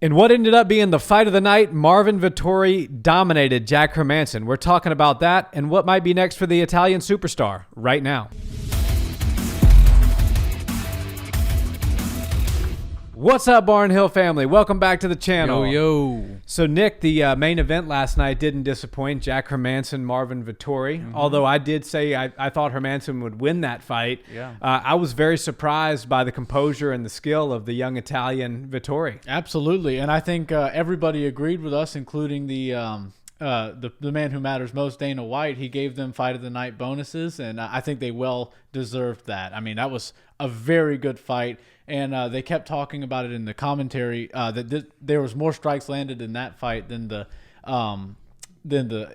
In what ended up being the fight of the night, Marvin Vettori dominated Jack Hermansson. We're talking about that and what might be next for the Italian superstar right now. What's up, Barn Hill family? Welcome back to the channel. Yo. So, Nick, the main event last night didn't disappoint. Jack Hermansson, Marvin Vettori. Although I did say I thought Hermansson would win that fight. Yeah. I was very surprised by the composure and the skill of the young Italian Vettori. Absolutely. And I think everybody agreed with us, including the man who matters most, Dana White. He gave them fight of the night bonuses, and I think they well deserved that. I mean, that was a very good fight. And they kept talking about it in the commentary that there was more strikes landed in that fight than the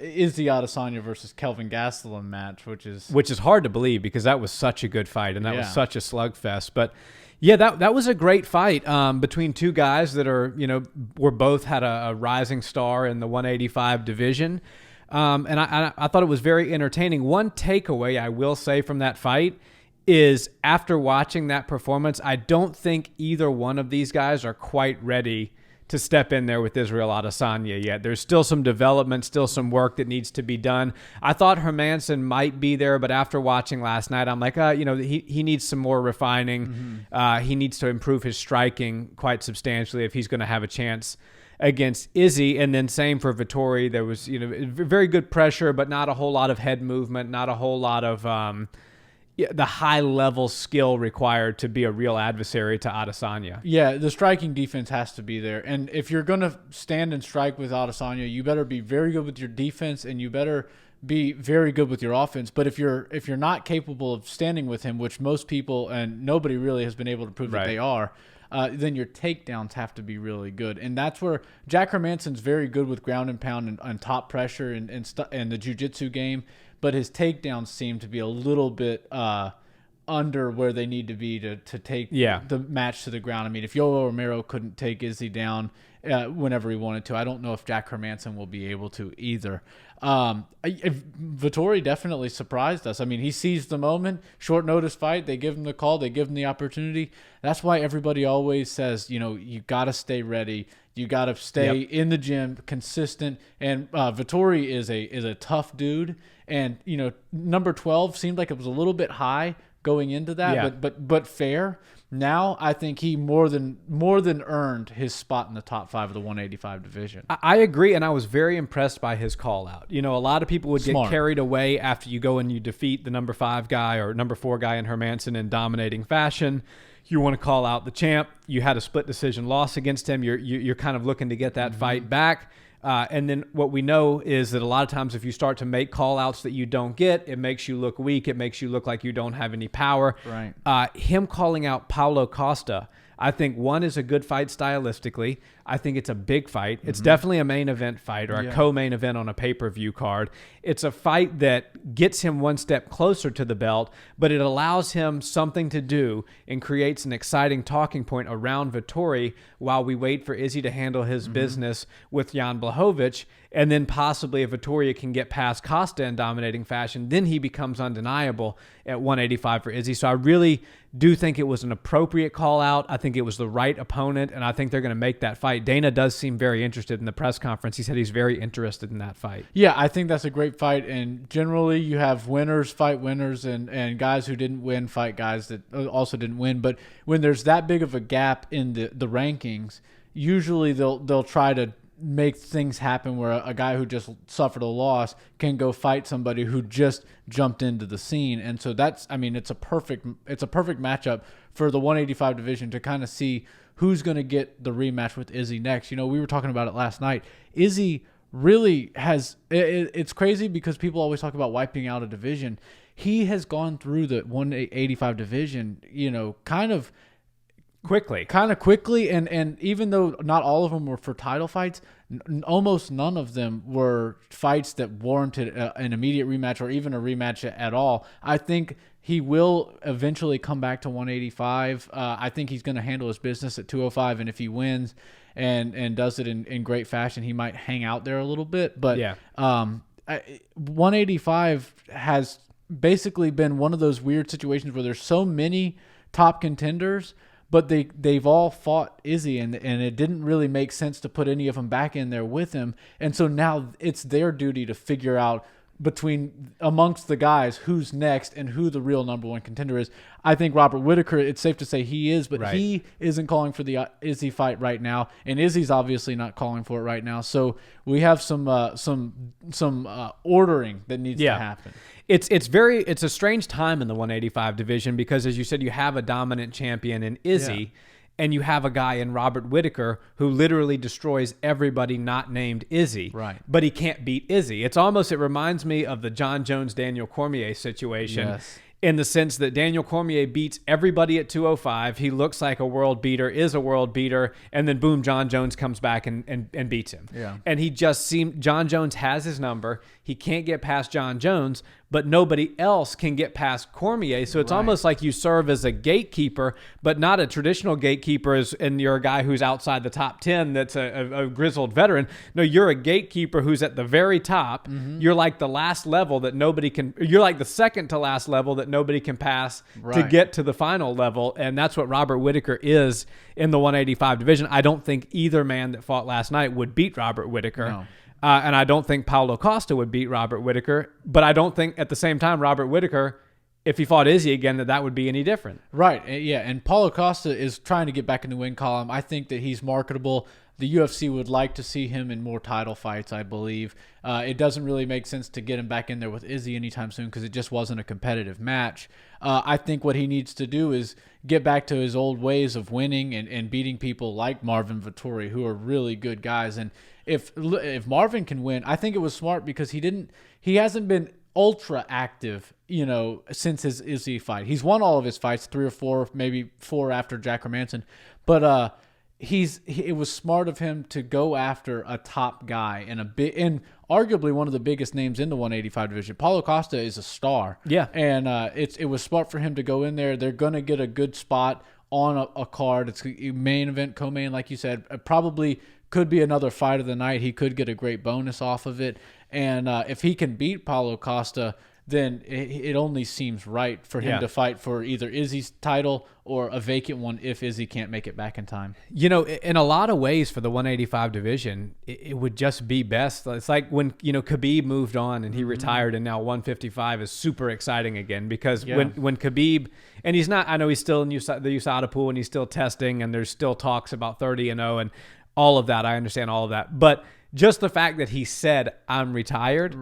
Izzy Adesanya versus Kelvin Gastelum match, which is hard to believe because that was such a good fight and that was such a slugfest. But yeah, that was a great fight between two guys that were both had a rising star in the 185 division. And I thought it was very entertaining. One takeaway I will say from that fight is after watching that performance, I don't think either one of these guys are quite ready to step in there with Israel Adesanya yet. There's still some development, still some work that needs to be done. I thought Hermansson might be there, but after watching last night, I'm like, he needs some more refining. He needs to improve his striking quite substantially if he's going to have a chance against Izzy. And then same for Vettori. There was very good pressure, but not a whole lot of head movement, not a whole lot of the high-level skill required to be a real adversary to Adesanya. Yeah, the striking defense has to be there. And if you're going to stand and strike with Adesanya, you better be very good with your defense and you better be very good with your offense. But if you're not capable of standing with him, which most people and nobody really has been able to prove that they are, then your takedowns have to be really good. And that's where Jack Hermansson's very good with ground and pound and top pressure and the jiu-jitsu game. But his takedowns seem to be a little bit under where they need to be to take the match to the ground. I mean, if Yoel Romero couldn't take Izzy down whenever he wanted to, I don't know if Jack Hermansson will be able to either. Vettori definitely surprised us. I mean, he seized the moment, short notice fight. They give him the call. They give him the opportunity. That's why everybody always says, you got to stay ready. You got to stay in the gym, consistent. And Vettori is a tough dude. And, number 12 seemed like it was a little bit high going into that, but fair. Now I think he more than earned his spot in the top 5 of the 185 division. I agree, and I was very impressed by his call out. A lot of people would get carried away after you go and you defeat the number 5 guy or number 4 guy in Hermansson in dominating fashion. You want to call out the champ. You had a split decision loss against him. You're kind of looking to get that fight back. And then what we know is that a lot of times if you start to make call-outs that you don't get, it makes you look weak. It makes you look like you don't have any power. Right. Him calling out Paulo Costa, I think one is a good fight stylistically. I think it's a big fight. It's definitely a main event fight or a co-main event on a pay-per-view card. It's a fight that gets him one step closer to the belt, but it allows him something to do and creates an exciting talking point around Vettori while we wait for Izzy to handle his business with Jan Blachowicz. And then possibly if Vettori can get past Costa in dominating fashion, then he becomes undeniable at 185 for Izzy. So I really do think it was an appropriate call out. I think it was the right opponent, and I think they're going to make that fight. Dana does seem very interested in the press conference. He said he's very interested in that fight. Yeah, I think that's a great fight. And generally you have winners fight winners and guys who didn't win fight guys that also didn't win. But when there's that big of a gap in the rankings, usually they'll try to make things happen where a guy who just suffered a loss can go fight somebody who just jumped into the scene. And so it's a perfect matchup for the 185 division to kind of see who's going to get the rematch with Izzy next. We were talking about it last night. Izzy really has it's crazy because people always talk about wiping out a division. He has gone through the 185 division, kind of quickly, and even though not all of them were for title fights, almost none of them were fights that warranted an immediate rematch or even a rematch at all. I think he will eventually come back to 185. I think he's going to handle his business at 205, and if he wins and does it in great fashion, he might hang out there a little bit. But 185 has basically been one of those weird situations where there's so many top contenders, but they've all fought Izzy, and it didn't really make sense to put any of them back in there with him. And so now it's their duty to figure out amongst the guys who's next and who the real number one contender is. I think Robert Whittaker, it's safe to say he is, but he isn't calling for the Izzy fight right now, and Izzy's obviously not calling for it right now. So we have some ordering that needs to happen. It's a strange time in the 185 division because, as you said, you have a dominant champion in Izzy. And you have a guy in Robert Whittaker who literally destroys everybody not named Izzy. Right. But he can't beat Izzy. It reminds me of the John Jones-Daniel Cormier situation. Yes. In the sense that Daniel Cormier beats everybody at 205. He looks like a world beater, is a world beater, and then boom, John Jones comes back and beats him. Yeah. And John Jones has his number. He can't get past John Jones, but nobody else can get past Cormier. So it's almost like you serve as a gatekeeper, but not a traditional gatekeeper, and you're a guy who's outside the top 10 that's a grizzled veteran. No, you're a gatekeeper who's at the very top. Mm-hmm. You're like the last level that nobody can – you're like the second to last level that nobody can pass to get to the final level, and that's what Robert Whittaker is in the 185 division. I don't think either man that fought last night would beat Robert Whittaker. No. And I don't think Paulo Costa would beat Robert Whittaker, but I don't think at the same time Robert Whittaker, if he fought Izzy again, that would be any different. Right, yeah, and Paulo Costa is trying to get back in the win column. I think that he's marketable. The UFC would like to see him in more title fights, I believe. It doesn't really make sense to get him back in there with Izzy anytime soon because it just wasn't a competitive match. I think what he needs to do is get back to his old ways of winning and beating people like Marvin Vettori, who are really good guys. And if Marvin can win, I think it was smart because he hasn't been ultra active, since his Izzy fight. He's won all of his fights, 3 or 4, maybe 4 after Jack Hermansson, but it was smart of him to go after a top guy and arguably one of the biggest names in the 185 division. Paulo Costa is a star. Yeah. And it was smart for him to go in there. They're going to get a good spot on a card. It's a main event, co-main, like you said. Probably could be another fight of the night. He could get a great bonus off of it. And if he can beat Paulo Costa, then it only seems right for him to fight for either Izzy's title or a vacant one if Izzy can't make it back in time. In a lot of ways for the 185 division, it would just be best. It's like when, Khabib moved on and he retired, and now 155 is super exciting again because when Khabib, and he's not, I know he's still in the USADA pool and he's still testing and there's still talks about 30-0 and all of that. I understand all of that. But just the fact that he said, I'm retired,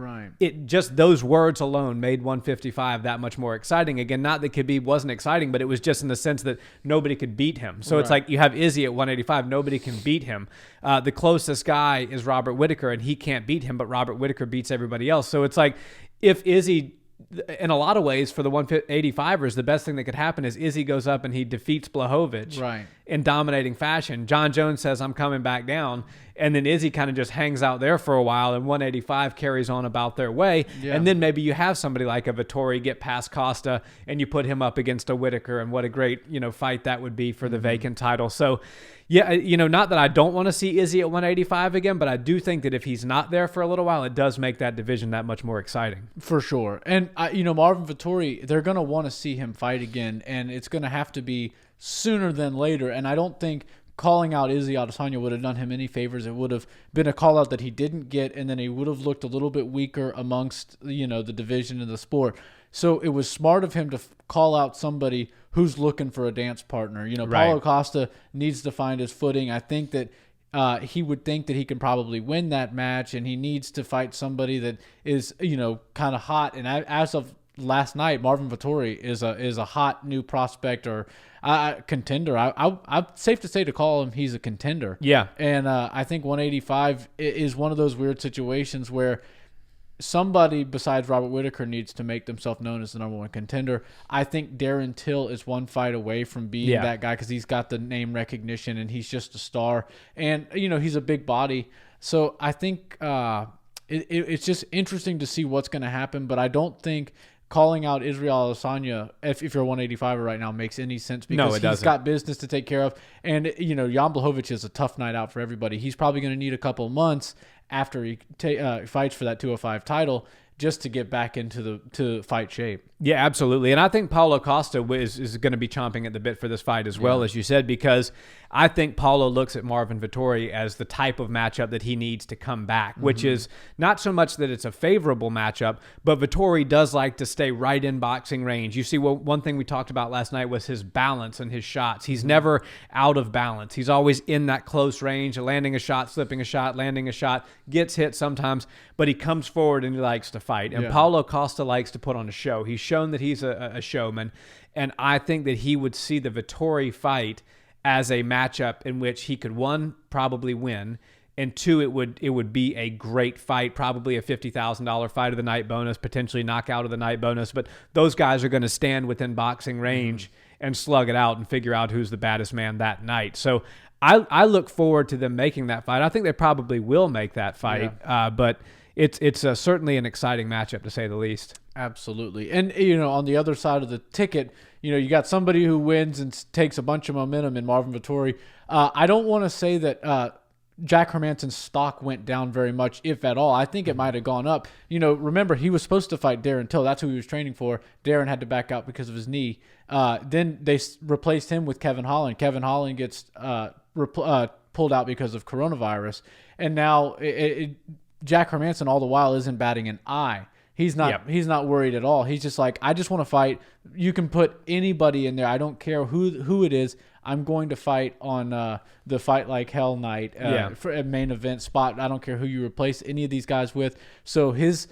just those words alone made 155 that much more exciting. Again, not that Khabib wasn't exciting, but it was just in the sense that nobody could beat him. So it's like you have Izzy at 185, nobody can beat him. The closest guy is Robert Whittaker, and he can't beat him, but Robert Whittaker beats everybody else. So it's like if Izzy, in a lot of ways, for the 185ers, the best thing that could happen is Izzy goes up and he defeats Blachowicz in dominating fashion. John Jones says, I'm coming back down. And then Izzy kind of just hangs out there for a while, and 185 carries on about their way. Yeah. And then maybe you have somebody like a Vettori get past Costa, and you put him up against a Whittaker, and what a great fight that would be for the vacant title. So, yeah, not that I don't want to see Izzy at 185 again, but I do think that if he's not there for a little while, it does make that division that much more exciting. For sure. And, Marvin Vettori, they're going to want to see him fight again, and it's going to have to be sooner than later. And I don't think calling out Izzy Adesanya would have done him any favors. It would have been a call out that he didn't get, and then he would have looked a little bit weaker amongst the division and the sport. So it was smart of him to call out somebody who's looking for a dance partner. Paulo Costa needs to find his footing. I think that he would think that he can probably win that match, and he needs to fight somebody that is kind of hot. And as of last night, Marvin Vettori is a hot new prospect or contender. I'm safe to say to call him he's a contender. Yeah. And I think 185 is one of those weird situations where somebody besides Robert Whittaker needs to make themselves known as the number one contender. I think Darren Till is one fight away from being that guy because he's got the name recognition and he's just a star. And, he's a big body. So I think it's just interesting to see what's going to happen, but I don't think calling out Israel Adesanya, if you're a 185er right now, makes any sense because he's got business to take care of. And, Jan Blachowicz is a tough night out for everybody. He's probably going to need a couple months after he fights for that 205 title just to get back into to fight shape. Yeah, absolutely. And I think Paulo Costa is going to be chomping at the bit for this fight as well, as you said, because I think Paulo looks at Marvin Vettori as the type of matchup that he needs to come back, which is not so much that it's a favorable matchup, but Vettori does like to stay right in boxing range. You see, one thing we talked about last night was his balance and his shots. He's never out of balance. He's always in that close range, landing a shot, slipping a shot, landing a shot, gets hit sometimes, but he comes forward and he likes to fight. And Paulo Costa likes to put on a show. He's shown that he's a showman, and I think that he would see the Vettori fight as a matchup in which he could, one, probably win, and two, it would be a great fight, probably a $50,000 fight of the night bonus, potentially knockout of the night bonus. But those guys are going to stand within boxing range and slug it out and figure out who's the baddest man that night. So I look forward to them making that fight. I think they probably will make that fight, but it's certainly an exciting matchup to say the least. Absolutely. And, on the other side of the ticket, you got somebody who wins and takes a bunch of momentum in Marvin Vettori. I don't want to say that Jack Hermansson's stock went down very much, if at all. I think it might have gone up. Remember, he was supposed to fight Darren Till. That's who he was training for. Darren had to back out because of his knee. Then they replaced him with Kevin Holland. Kevin Holland gets pulled out because of coronavirus. And now Jack Hermansson all the while isn't batting an eye. He's not. He's not worried at all. He's just like, I just want to fight. You can put anybody in there. I don't care who it is. I'm going to fight on the Fight Like Hell night for a main event spot. I don't care who you replace any of these guys with. So his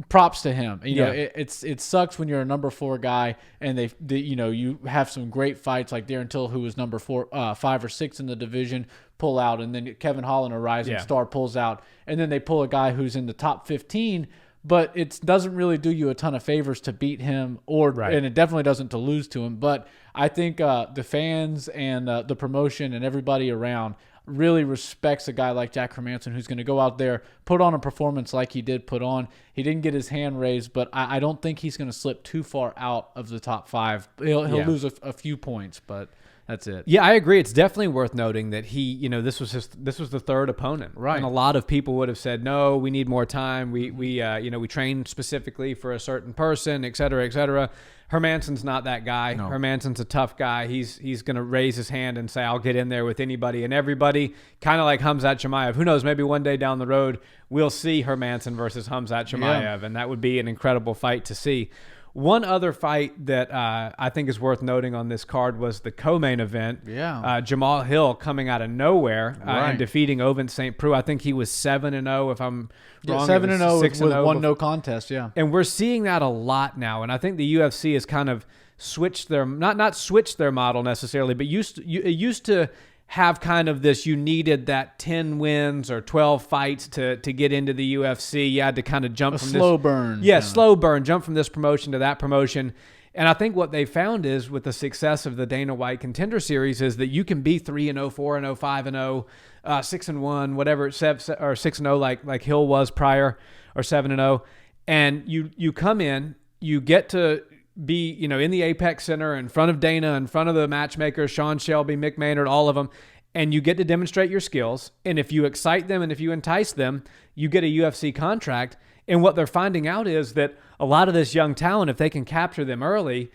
props to him. It sucks when you're a number 4 guy and you have some great fights like Darren Till, who was number 5 or 6 in the division, pull out, and then Kevin Holland, a rising star, pulls out, and then they pull a guy who's in the top 15. But it doesn't really do you a ton of favors to beat him, and it definitely doesn't to lose to him. But I think the fans and the promotion and everybody around really respects a guy like Jack Hermansson, who's going to go out there, put on a performance like he did put on. He didn't get his hand raised, but I don't think he's going to slip too far out of the top 5. He'll lose a few points, but that's it. Yeah, I agree. It's definitely worth noting that he, this was the third opponent, right? And a lot of people would have said, no, we need more time. We trained specifically for a certain person, et cetera, et cetera. Hermansson's not that guy. No. Hermansson's a tough guy. He's going to raise his hand and say, I'll get in there with anybody and everybody, kind of like Khamzat Chimaev. Who knows, maybe one day down the road, we'll see Hermansson versus Khamzat Chimaev, and that would be an incredible fight to see. One other fight that I think is worth noting on this card was the co-main event. Yeah. Jamahal Hill coming out of nowhere and defeating Ovince St. Preux. I think he was 7-0, if I'm wrong. 7-0 with 1 no contest, And we're seeing that a lot now. And I think the UFC has kind of switched their, not switched their model necessarily, but it used to have kind of this, you needed that 10 wins or 12 fights to get into the UFC. You had to kind of jump from slow burn. Yeah, slow burn, jump from this promotion to that promotion. And I think what they found is with the success of the Dana White Contender Series is that you can be 3-0, 4-0, 5-0, 6-1, whatever, or 6-0 like Hill was prior, or 7-0. And you come in, you get to be, in the Apex Center in front of Dana, in front of the matchmakers, Sean Shelby, Mick Maynard, all of them, and you get to demonstrate your skills. And if you excite them and if you entice them, you get a UFC contract. And what they're finding out is that a lot of this young talent, if they can capture them early,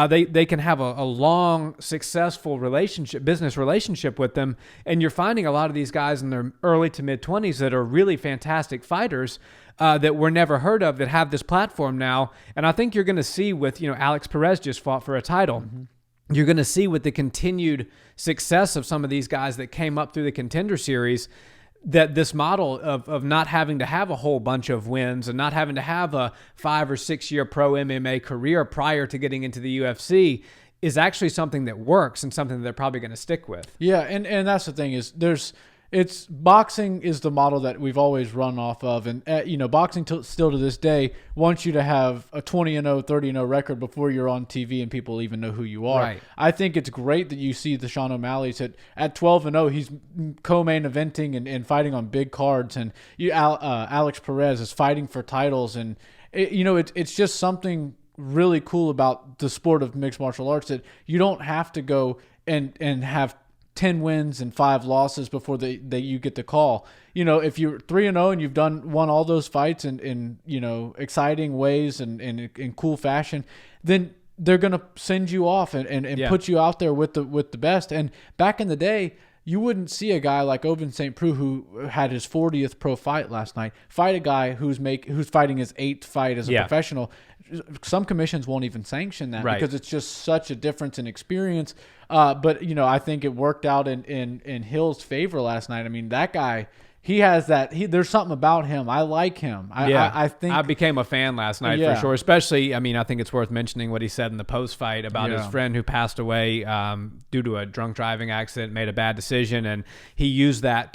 they can have a long, successful business relationship with them. And you're finding a lot of these guys in their early to mid-20s that are really fantastic fighters that were never heard of, that have this platform now. And I think you're going to see with, Alex Perez just fought for a title. Mm-hmm. You're going to see with the continued success of some of these guys that came up through the Contender Series, that this model of not having to have a whole bunch of wins and not having to have a 5 or 6 year pro MMA career prior to getting into the UFC is actually something that works and something that they're probably going to stick with. Yeah, and that's the thing is boxing is the model that we've always run off of, and boxing still to this day wants you to have a 20-0, 30-0 record before you're on TV and people even know who you are. Right. I think it's great that you see the Sean O'Malley's at 12-0. He's co-main eventing and fighting on big cards, and Alex Perez is fighting for titles, and it's just something really cool about the sport of mixed martial arts that you don't have to go and have 10 wins and 5 losses before you get the call. If you're 3-0 and you've won all those fights in exciting ways and in cool fashion, then they're going to send you off and put you out there with the best. And back in the day, you wouldn't see a guy like Ovince St. Preux, who had his 40th pro fight last night, fight a guy who's fighting his 8th fight as a professional. Some commissions won't even sanction that because it's just such a difference in experience. But I think it worked out in Hill's favor last night. I mean, that guy, he has that. There's something about him. I like him. I think I became a fan last night for sure. Especially, I mean, I think it's worth mentioning what he said in the post fight about his friend who passed away due to a drunk driving accident, made a bad decision, and he used that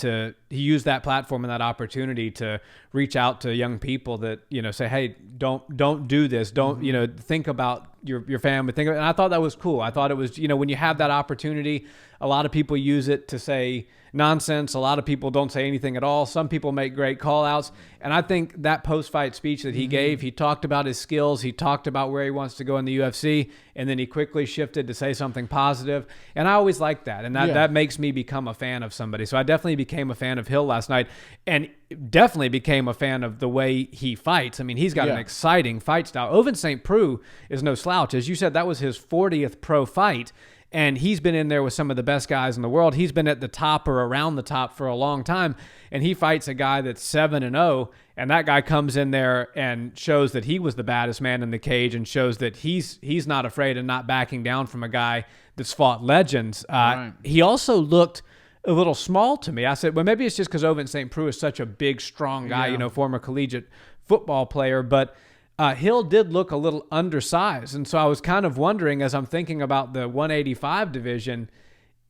platform and that opportunity to reach out to young people that say, hey, don't do this. Don't think about your family. And I thought that was cool. I thought it was when you have that opportunity, a lot of people use it to say nonsense. A lot of people don't say anything at all. Some people make great call outs. And I think that post-fight speech that he gave, he talked about his skills. He talked about where he wants to go in the UFC. And then he quickly shifted to say something positive. And I always like that. And that makes me become a fan of somebody. So I definitely became a fan of Hill last night. And definitely became a fan of the way he fights. I mean, he's got an exciting fight style. Ovince St. Preux is no slouch. As you said, that was his 40th pro fight. And he's been in there with some of the best guys in the world. He's been at the top or around the top for a long time. And he fights a guy that's 7-0. And that guy comes in there and shows that he was the baddest man in the cage and shows that he's not afraid and not backing down from a guy that's fought legends. He also looked a little small to me. I said, well, maybe it's just because Ovince St. Preux is such a big, strong guy, former collegiate football player. But Hill did look a little undersized. And so I was kind of wondering, as I'm thinking about the 185 division,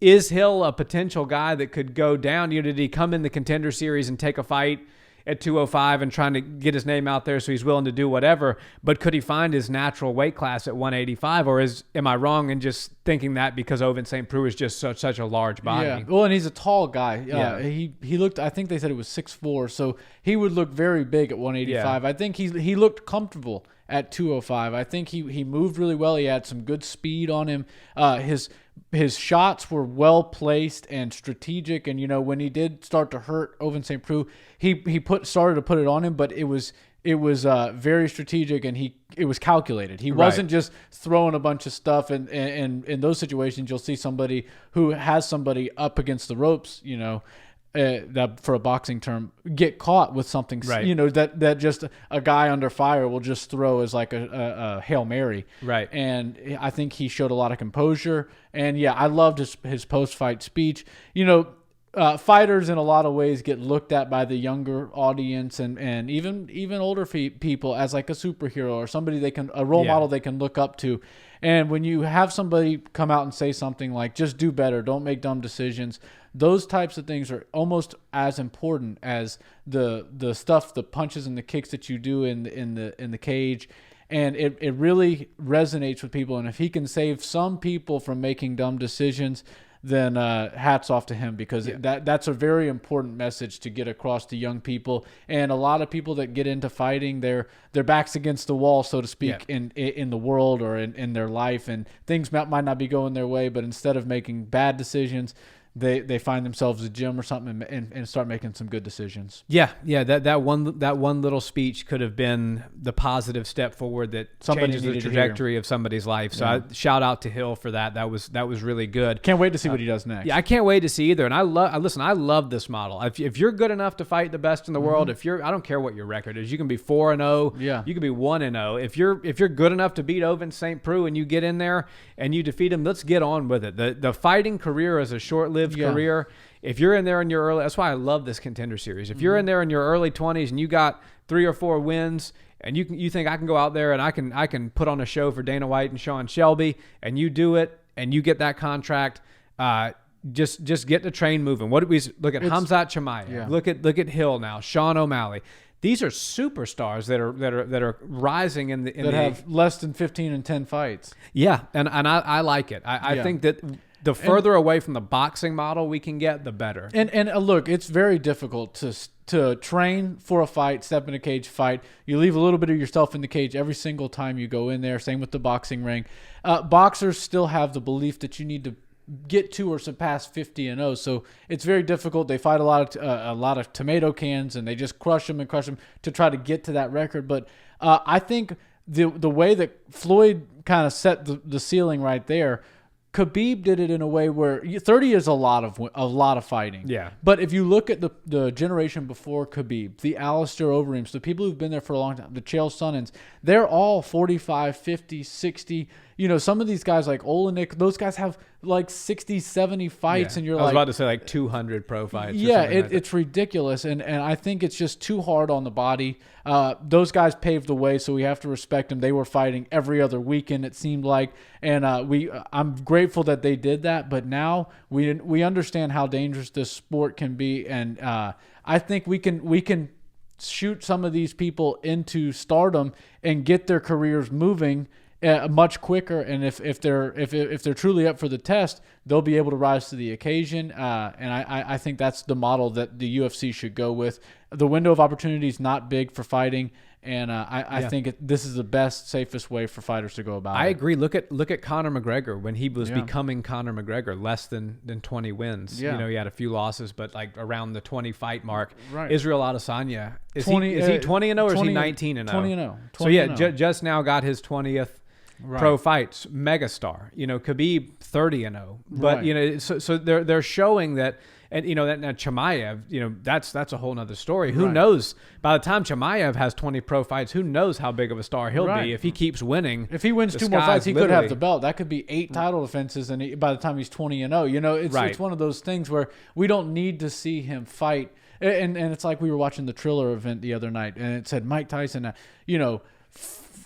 is Hill a potential guy that could go down? Did he come in the Contender Series and take a fight at 205 and trying to get his name out there so he's willing to do whatever? But could he find his natural weight class at 185? Or am I wrong in just thinking that because Ovince St. Preux is just such a large body? Yeah. Well, and he's a tall guy. He looked, I think they said it was 6'4", so he would look very big at 185. I think he looked comfortable at 205. I think he moved really well. He had some good speed on him. His shots were well placed and strategic. And when he did start to hurt Ovince St. Preux, he started to put it on him, but it was very strategic and it was calculated. He wasn't just throwing a bunch of stuff. And in those situations, you'll see somebody who has somebody up against the ropes, that for a boxing term, get caught with something, that just a guy under fire will just throw as like a Hail Mary. Right. And I think he showed a lot of composure. And I loved his post-fight speech. Fighters in a lot of ways get looked at by the younger audience and even older people as like a superhero or somebody a role model they can look up to. And when you have somebody come out and say something like, just do better, don't make dumb decisions, those types of things are almost as important as the stuff, the punches and the kicks that you do in the cage. And it really resonates with people. And if he can save some people from making dumb decisions, then hats off to him, because that's a very important message to get across to young people. And a lot of people that get into fighting, their backs against the wall, so to speak, in the world or in their life, and things might not be going their way, but instead of making bad decisions, they find themselves at a gym or something and start making some good decisions. That one little speech could have been the positive step forward that changes the trajectory of somebody's life. So I shout out to Hill for that. That was really good. Can't wait to see what he does next. I can't wait to see either. And I love this model. If you're good enough to fight the best in the world, I don't care what your record is. You can be 4-0. You can be 1-0. If you're good enough to beat Ovince St. Preux and you get in there and you defeat him, let's get on with it. The fighting career is a short-lived career. If you're in there in your early, that's why I love this Contender Series. If you're in there in your early 20s and you got 3 or 4 wins, and you think I can go out there and I can put on a show for Dana White and Sean Shelby, and you do it and you get that contract, just get the train moving. What did we look at? Khamzat Chimaev. Look at Hill now. Sean O'Malley. These are superstars that are rising that have less than 15-10 fights. Yeah, and I like it. I think that the further away from the boxing model we can get, the better. And look, it's very difficult to train for a fight, step in a cage fight. You leave a little bit of yourself in the cage every single time you go in there. Same with the boxing ring. Boxers still have the belief that you need to get to or surpass 50-0. So it's very difficult. They fight a lot of tomato cans, and they just crush them to try to get to that record. But I think the way that Floyd kind of set the ceiling right there, Khabib did it in a way where 30 is a lot of fighting. Yeah. But if you look at the generation before Khabib, the Alistair Overeems, the people who've been there for a long time, the Chael Sonnens, they're all 45, 50, 60. Some of these guys like Olenek, those guys have like 60, 70 fights, and you're like... I was about to say like 200 pro fights. Yeah, it's ridiculous, and I think it's just too hard on the body. Those guys paved the way, so we have to respect them. They were fighting every other weekend, it seemed like, and I'm grateful that they did that, but now we understand how dangerous this sport can be, and I think we can shoot some of these people into stardom and get their careers moving much quicker, and if they're truly up for the test, they'll be able to rise to the occasion. And I think that's the model that the UFC should go with. The window of opportunity is not big for fighting, and I think this is the best, safest way for fighters to go about it. I agree. Look at Conor McGregor when he was becoming Conor McGregor, less than 20 wins. Yeah. He had a few losses, but like around the 20 fight mark. Right. Israel Adesanya, is he 20-0 or is he 19-0? 20-0. So yeah, just now got his 20th. Right. Pro fights, megastar. Khabib 30-0, but right. So they're showing that, and that Chimaev, that's a whole nother story. Who right. knows? By the time Chimaev has 20 pro fights, who knows how big of a star he'll right. be if he keeps winning. If he wins 2 more fights, he could have the belt. That could be 8 title defenses, and by the time he's 20-0, it's one of those things where we don't need to see him fight. And it's like we were watching the Triller event the other night, and it said Mike Tyson,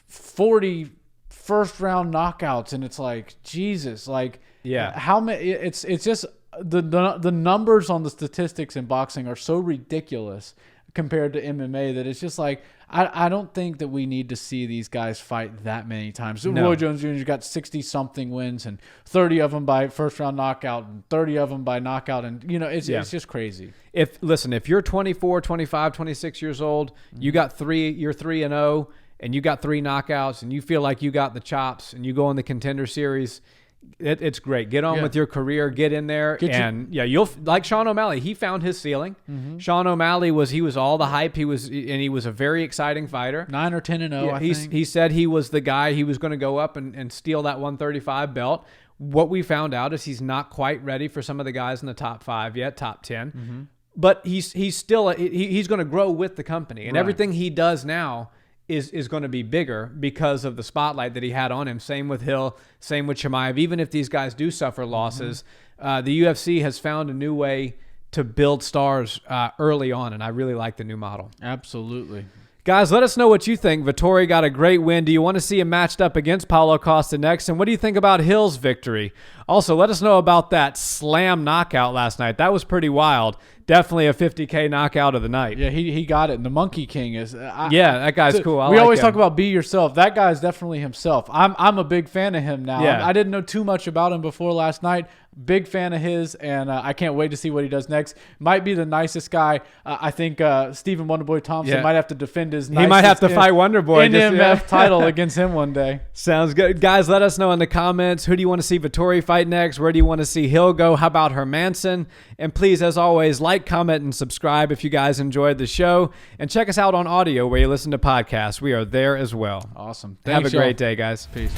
40 first round knockouts, and it's like, Jesus, like, how many? It's just the numbers on the statistics in boxing are so ridiculous compared to MMA that it's just like, I don't think that we need to see these guys fight that many times. So Roy Jones Jr. got 60 something wins, and 30 of them by first round knockout, and 30 of them by knockout, and it's just crazy. If you're 24, 25, 26 years old, you're 3-0. And you got 3 knockouts, and you feel like you got the chops, and you go in the Contender Series, it's great. Get on with your career, get in there, you'll like Sean O'Malley. He found his ceiling. Mm-hmm. Sean O'Malley was all the hype. He was a very exciting fighter. 9 or 10-0. I think he said he was the guy. He was going to go up and steal that 135 belt. What we found out is he's not quite ready for some of the guys in the top 5 yet, top 10. Mm-hmm. But he's still he's going to grow with the company, and everything he does now is going to be bigger because of the spotlight that he had on him. Same with Hill, same with Chimaev. Even if these guys do suffer losses, the UFC has found a new way to build stars early on, and I really like the new model. Absolutely. Guys, let us know what you think. Vettori got a great win. Do you want to see him matched up against Paulo Costa next? And what do you think about Hill's victory? Also, let us know about that slam knockout last night. That was pretty wild. Definitely a 50K knockout of the night. Yeah, he got it. And the Monkey King is... that guy's cool. We always talk about be yourself. That guy is definitely himself. I'm a big fan of him now. Yeah. I didn't know too much about him before last night. Big fan of his, and I can't wait to see what he does next. Might be the nicest guy. I think Stephen Wonderboy Thompson might have to defend his nicest... He might have to fight Wonderboy. NMF title against him one day. Sounds good. Guys, let us know in the comments. Who do you want to see Vettori fight next? Where do you want to see Hill go? How about Hermansson? And please, as always, like, comment, and subscribe if you guys enjoyed the show. And check us out on audio where you listen to podcasts. We are there as well. Awesome. Have a great day, guys. Peace.